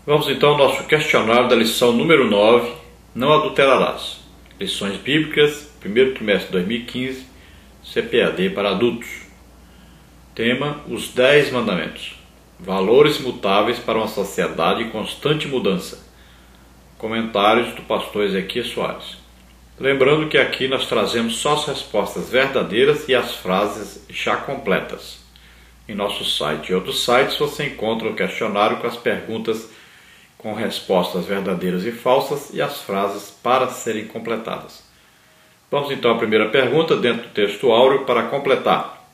Vamos então ao nosso questionário da lição número 9, Não Adulterarás. Lições Bíblicas, primeiro trimestre de 2015, CPAD para adultos. Tema: Os 10 Mandamentos. Valores imutáveis para uma sociedade em constante mudança. Comentários do pastor Ezequias Soares. Lembrando que aqui nós trazemos só as respostas verdadeiras e as frases já completas. Em nosso site e outros sites você encontra o questionário com as perguntas com respostas verdadeiras e falsas e as frases para serem completadas. Vamos então à primeira pergunta dentro do texto áureo para completar.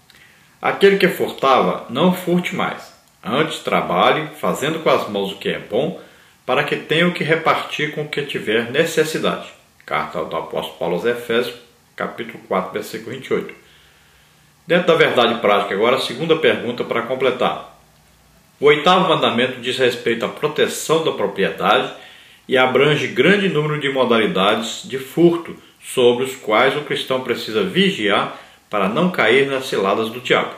Aquele que furtava, não furte mais. Antes trabalhe, fazendo com as mãos o que é bom, para que tenha o que repartir com o que tiver necessidade. Carta do apóstolo Paulo aos Efésios, capítulo 4, versículo 28. Dentro da verdade prática, agora a segunda pergunta para completar. O 8º mandamento diz respeito à proteção da propriedade e abrange grande número de modalidades de furto sobre os quais o cristão precisa vigiar para não cair nas ciladas do diabo.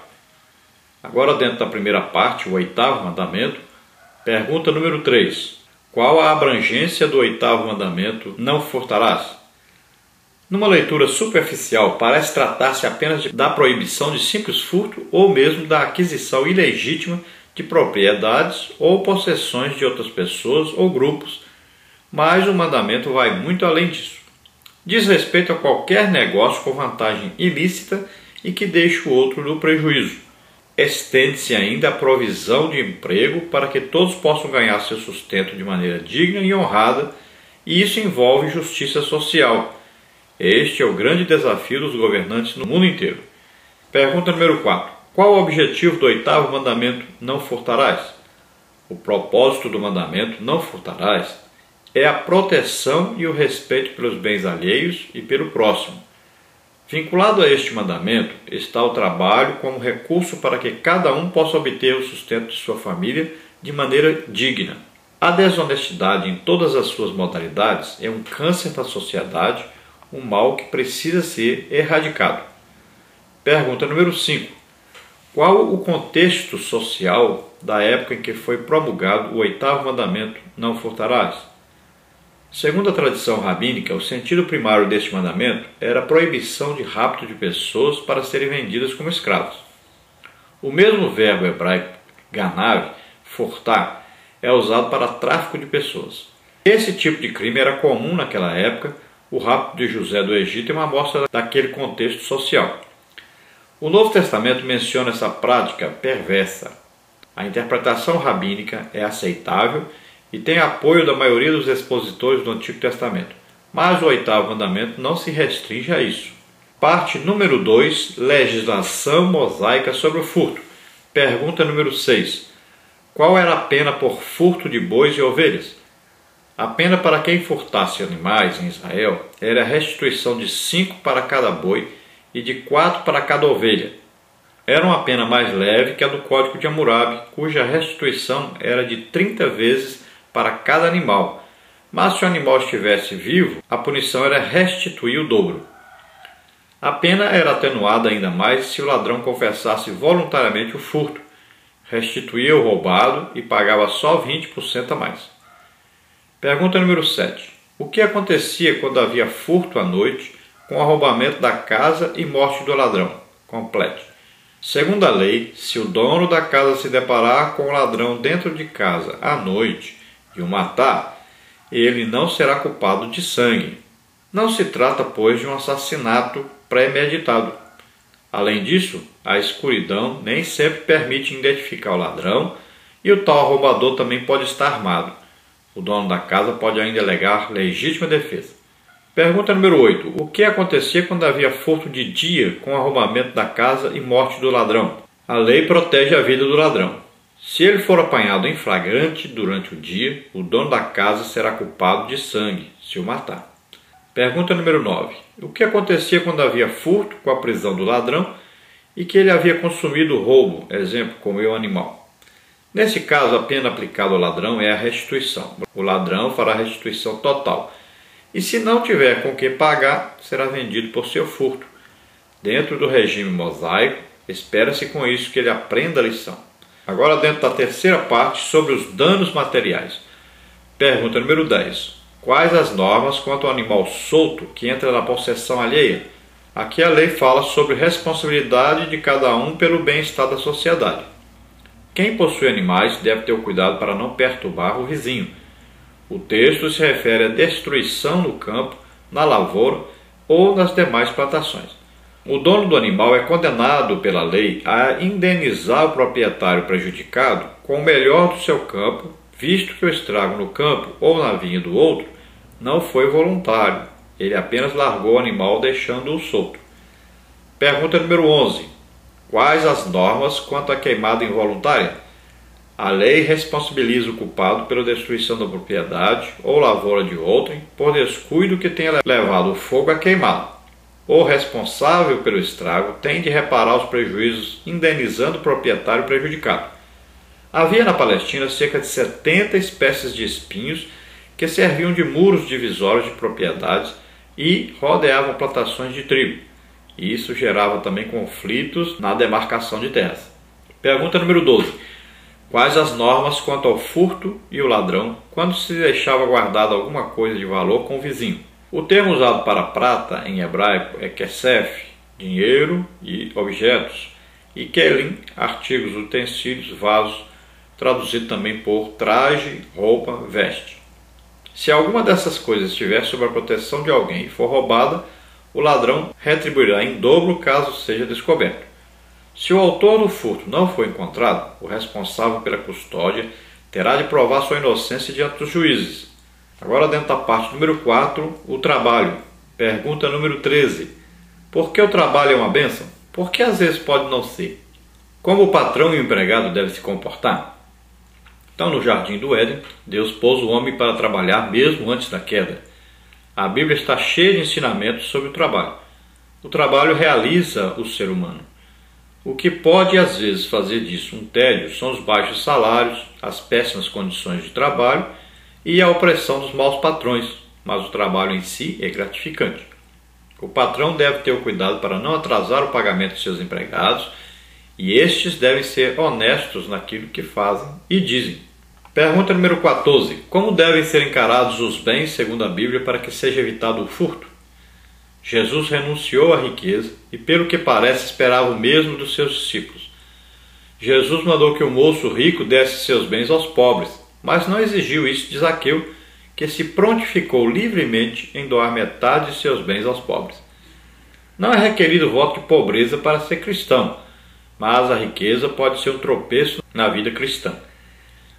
Agora, dentro da primeira parte, o 8º mandamento, pergunta número 3. Qual a abrangência do 8º mandamento, não furtarás? Numa leitura superficial, parece tratar-se apenas da proibição de simples furto ou mesmo da aquisição ilegítima de propriedades ou possessões de outras pessoas ou grupos, mas o mandamento vai muito além disso. Diz respeito a qualquer negócio com vantagem ilícita e que deixe o outro no prejuízo. Estende-se ainda a provisão de emprego para que todos possam ganhar seu sustento de maneira digna e honrada, e isso envolve justiça social. Este é o grande desafio dos governantes no mundo inteiro. Pergunta número 4. Qual o objetivo do 8º mandamento, não furtarás? O propósito do mandamento, não furtarás, é a proteção e o respeito pelos bens alheios e pelo próximo. Vinculado a este mandamento está o trabalho como recurso para que cada um possa obter o sustento de sua família de maneira digna. A desonestidade em todas as suas modalidades é um câncer da sociedade, um mal que precisa ser erradicado. Pergunta número 5. Qual o contexto social da época em que foi promulgado o 8º mandamento, não furtarás? Segundo a tradição rabínica, o sentido primário deste mandamento era a proibição de rapto de pessoas para serem vendidas como escravos. O mesmo verbo hebraico ganav, furtar, é usado para tráfico de pessoas. Esse tipo de crime era comum naquela época. O rapto de José do Egito é uma amostra daquele contexto social. O Novo Testamento menciona essa prática perversa. A interpretação rabínica é aceitável e tem apoio da maioria dos expositores do Antigo Testamento, mas o 8º mandamento não se restringe a isso. Parte número 2, legislação mosaica sobre o furto. Pergunta número 6. Qual era a pena por furto de bois e ovelhas? A pena para quem furtasse animais em Israel era a restituição de 5 para cada boi e de 4 para cada ovelha. Era uma pena mais leve que a do Código de Hammurabi, cuja restituição era de 30 vezes para cada animal. Mas se o animal estivesse vivo, a punição era restituir o dobro. A pena era atenuada ainda mais se o ladrão confessasse voluntariamente o furto, restituía o roubado e pagava só 20% a mais. Pergunta número 7. O que acontecia quando havia furto à noite, com arrombamento da casa e morte do ladrão? Complete. Segundo a lei, se o dono da casa se deparar com o ladrão dentro de casa à noite e o matar, ele não será culpado de sangue. Não se trata, pois, de um assassinato premeditado. Além disso, a escuridão nem sempre permite identificar o ladrão e o tal arrombador também pode estar armado. O dono da casa pode ainda alegar legítima defesa. Pergunta número 8. O que acontecia quando havia furto de dia com arrombamento da casa e morte do ladrão? A lei protege a vida do ladrão. Se ele for apanhado em flagrante durante o dia, o dono da casa será culpado de sangue, se o matar. Pergunta número 9. O que acontecia quando havia furto com a prisão do ladrão e que ele havia consumido o roubo, exemplo, comeu o animal? Nesse caso, a pena aplicada ao ladrão é a restituição. O ladrão fará a restituição total. E se não tiver com que pagar, será vendido por seu furto. Dentro do regime mosaico, espera-se com isso que ele aprenda a lição. Agora, dentro da terceira parte, sobre os danos materiais. Pergunta número 10. Quais as normas quanto ao animal solto que entra na possessão alheia? Aqui a lei fala sobre responsabilidade de cada um pelo bem-estar da sociedade. Quem possui animais deve ter o cuidado para não perturbar o vizinho. O texto se refere à destruição no campo, na lavoura ou nas demais plantações. O dono do animal é condenado pela lei a indenizar o proprietário prejudicado com o melhor do seu campo, visto que o estrago no campo ou na vinha do outro não foi voluntário. Ele apenas largou o animal deixando-o solto. Pergunta número 11. Quais as normas quanto à queimada involuntária? A lei responsabiliza o culpado pela destruição da propriedade ou lavoura de outrem por descuido que tenha levado o fogo a queimá-la. O responsável pelo estrago tem de reparar os prejuízos indenizando o proprietário prejudicado. Havia na Palestina cerca de 70 espécies de espinhos que serviam de muros divisórios de propriedades e rodeavam plantações de trigo. Isso gerava também conflitos na demarcação de terras. Pergunta número 12. Quais as normas quanto ao furto e o ladrão quando se deixava guardada alguma coisa de valor com o vizinho? O termo usado para prata em hebraico é kesef, dinheiro e objetos, e kelim, artigos, utensílios, vasos, traduzido também por traje, roupa, veste. Se alguma dessas coisas estiver sob a proteção de alguém e for roubada, o ladrão retribuirá em dobro caso seja descoberto. Se o autor do furto não for encontrado, o responsável pela custódia terá de provar sua inocência diante dos juízes. Agora, dentro da parte número 4, o trabalho. Pergunta número 13. Por que o trabalho é uma bênção? Porque às vezes pode não ser. Como o patrão e o empregado devem se comportar? Então, no jardim do Éden, Deus pôs o homem para trabalhar mesmo antes da queda. A Bíblia está cheia de ensinamentos sobre o trabalho. O trabalho realiza o ser humano. O que pode às vezes fazer disso um tédio são os baixos salários, as péssimas condições de trabalho e a opressão dos maus patrões, mas o trabalho em si é gratificante. O patrão deve ter o cuidado para não atrasar o pagamento de seus empregados e estes devem ser honestos naquilo que fazem e dizem. Pergunta número 14. Como devem ser encarados os bens segundo a Bíblia para que seja evitado o furto? Jesus renunciou à riqueza e, pelo que parece, esperava o mesmo dos seus discípulos. Jesus mandou que o moço rico desse seus bens aos pobres, mas não exigiu isso de Zaqueu, que se prontificou livremente em doar metade de seus bens aos pobres. Não é requerido voto de pobreza para ser cristão, mas a riqueza pode ser um tropeço na vida cristã.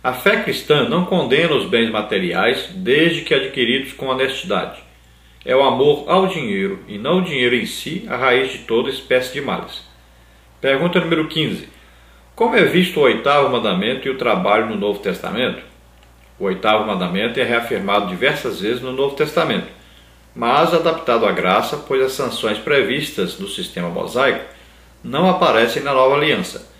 A fé cristã não condena os bens materiais desde que adquiridos com honestidade. É o amor ao dinheiro e não o dinheiro em si a raiz de toda espécie de males. Pergunta número 15. Como é visto o oitavo mandamento e o trabalho no Novo Testamento? O oitavo mandamento é reafirmado diversas vezes no Novo Testamento, mas adaptado à graça, pois as sanções previstas no sistema mosaico não aparecem na nova aliança.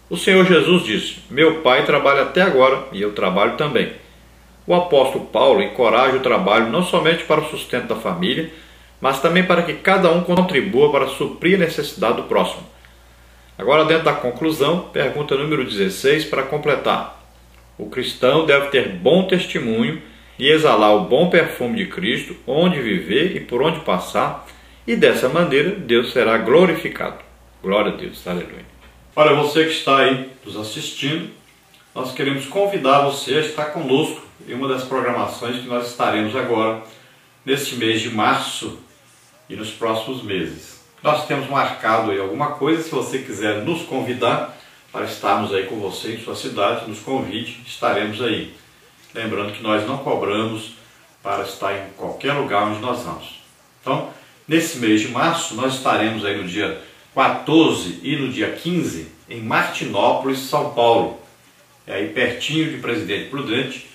O Senhor Jesus disse: Meu Pai trabalha até agora e eu trabalho também. O apóstolo Paulo encoraja o trabalho não somente para o sustento da família, mas também para que cada um contribua para suprir a necessidade do próximo. Agora, dentro da conclusão, pergunta número 16 para completar. O cristão deve ter bom testemunho e exalar o bom perfume de Cristo onde viver e por onde passar, e dessa maneira Deus será glorificado. Glória a Deus, aleluia. Olha, você que está aí nos assistindo, nós queremos convidar você a estar conosco em uma das programações que nós estaremos agora neste mês de março e nos próximos meses. Nós temos marcado aí alguma coisa. Se você quiser nos convidar para estarmos aí com você em sua cidade, nos convide, estaremos aí. Lembrando que nós não cobramos para estar em qualquer lugar onde nós vamos. Então, nesse mês de março, nós estaremos aí no dia 14 e no dia 15 em Martinópolis, São Paulo. É aí pertinho de Presidente Prudente.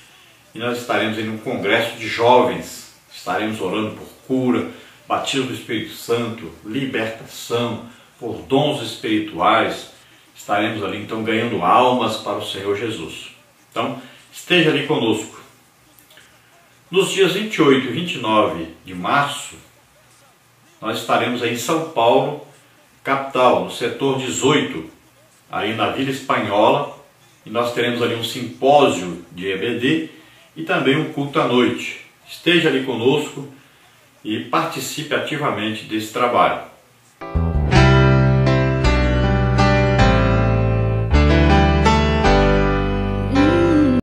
E nós estaremos em um congresso de jovens. Estaremos orando por cura, batismo do Espírito Santo, libertação, por dons espirituais. Estaremos ali então ganhando almas para o Senhor Jesus. Então, esteja ali conosco. Nos dias 28 e 29 de março, nós estaremos aí em São Paulo, capital, no setor 18, aí na Vila Espanhola, e nós teremos ali um simpósio de EBD, e também um culto à noite. Esteja ali conosco e participe ativamente desse trabalho.